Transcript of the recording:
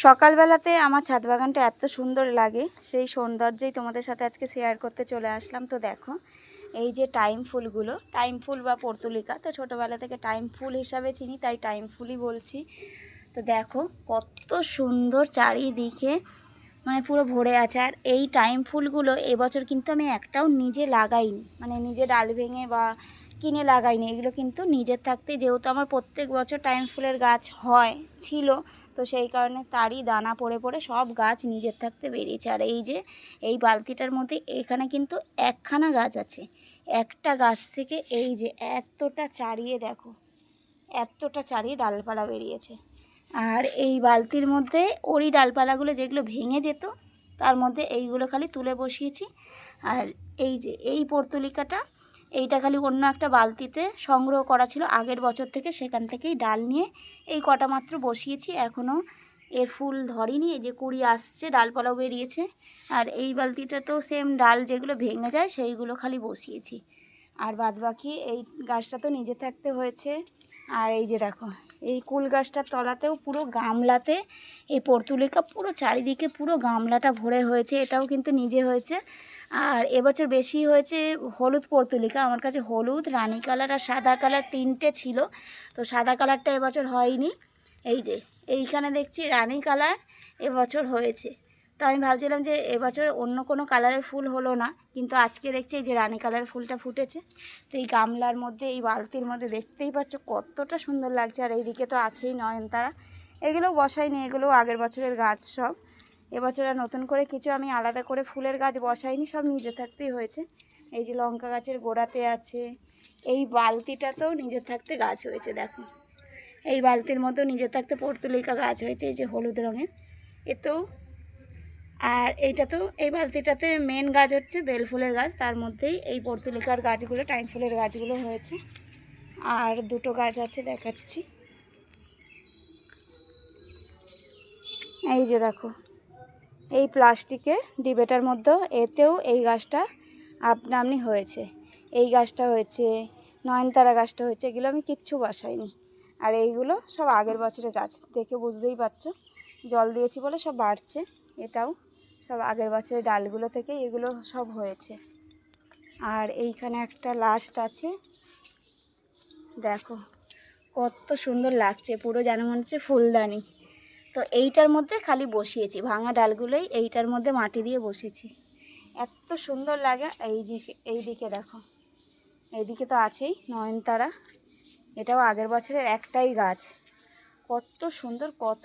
সকালবেলাতে আমার ছাদ বাগানটা এত সুন্দর লাগে, সেই সৌন্দর্যই তোমাদের সাথে আজকে শেয়ার করতে চলে আসলাম। তো দেখো, এই যে টাইম ফুলগুলো, টাইম ফুল বা পর্তুলিকা, তো ছোটোবেলা থেকে টাইম ফুল হিসাবে চিনি, তাই টাইম ফুলই বলছি। তো দেখো কত সুন্দর চারিদিকে, মানে পুরো ভরে আছে। আর এই টাইম ফুলগুলো এবছর কিন্তু আমি একটাও নিজে লাগাইনি, মানে নিজে ডাল ভেঙে বা কিনে লাগাইনি। এগুলো কিন্তু নিজের থাকতে, যেহেতু আমার প্রত্যেক বছর টাইম ফুলের গাছ ছিল, তো সেই কারণে তারই দানা পড়ে পড়ে সব গাছ নিজের থাকতে বেরিয়েছে। আর এই যে এই বালতিটার মধ্যে এখানে কিন্তু একখানা গাছ আছে, একটা গাছ থেকে এই যে এতটা চারিয়ে দেখো, এতটা চারিয়ে ডালপালা বেরিয়েছে। আর এই বালতির মধ্যে ওরই ডালপালাগুলো যেগুলো ভেঙে যেত, তার মধ্যে এইগুলো খালি তুলে বসিয়েছি। আর এই যে এই পর্তুলিকাটা, এইটা খালি অন্য একটা বালতিতে সংগ্রহ করা ছিল আগের বছর থেকে, সেখান থেকেই ডাল নিয়ে এই কটা মাত্র বসিয়েছি। এখনও এর ফুল ধরেনি, এই যে কুড়ি আসছে, ডালপালাও বেরিয়েছে। আর এই বালতিটা তো সেম, ডাল যেগুলো ভেঙে যায় সেইগুলো খালি বসিয়েছি। আর বাদবাকি এই গাছটা তো নিজে থাকতে হয়েছে। আর এই যে দেখো, এই কুল গাছটার তলাতেও পুরো গামলাতে এই পর্তুলিকা পুরো চারিদিকে পুরো গামলাটা ভরে হয়েছে, এটাও কিন্তু নিজে হয়েছে। আর এবছর বেশি হয়েছে হলুদ পর্তুলিকা, আমার কাছে হলুদ, রানী কালার আর সাদা কালার তিনটে ছিল, তো সাদা কালারটা এবছর হয়নি। এই যে এইখানে দেখছি রানী কালার এবছর হয়েছে, তো আমি ভাবছিলাম যে এবছর অন্য কোনো কালারের ফুল হলো না, কিন্তু আজকে দেখছি এই যে রানী কালারের ফুলটা ফুটেছে। তো এই গামলার মধ্যে, এই বালতির মধ্যে দেখতেই পাচ্ছ কতটা সুন্দর লাগছে। আর এইদিকে তো আছেই নয়নতারা, এগুলোও বসাইনি, এগুলোও আগের বছরের গাছ সব। এবছর আর নতুন করে কিছু আমি আলাদা করে ফুলের গাছ বসাইনি, সব নিজে থাকতেই হয়েছে। এই যে লঙ্কা গাছের গোড়াতে আছে, এই বালতিটাতেও নিজের থাকতে গাছ হয়েছে দেখো, এই বালতির মতো নিজের থাকতে পর্তুলিকা গাছ হয়েছে, এই যে হলুদ রঙের এতেও। আর এইটা তো, এই বালতিটাতে মেন গাছ হচ্ছে বেল ফুলের গাছ, তার মধ্যেই এই পর্তুলিকার গাছগুলো, টাইম ফুলের গাছগুলো হয়েছে। আর দুটো গাছ আছে দেখাচ্ছি, এই যে দেখো এই প্লাস্টিকের ডিবেটার মধ্যে, এতেও এই গাছটা আপনা আপনি হয়েছে, এই গাছটা হয়েছে, নয়নতারা গাছটা হয়েছে, এগুলো আমি কিচ্ছু বসাইনি। আর এইগুলো সব আগের বছরের গাছ, দেখে বুঝতেই পারছো জল দিয়েছি বলে সব বাড়ছে। এটাও সব আগের বছরের ডালগুলো থেকে এগুলো সব হয়েছে। আর এইখানে একটা লাস্ট আছে দেখো, কত সুন্দর লাগছে, পুরো যেন মনে হচ্ছে ফুলদানি। তো এইটার মধ্যে খালি বসিয়েছি, ভাঙা ডালগুলোই এইটার মধ্যে মাটি দিয়ে বসেছি, এত সুন্দর লাগে। এইদিকে দেখো, এইদিকে তো আছেই নয়নতারা, এটাও আগের বছরের একটাই গাছ, কত সুন্দর, কত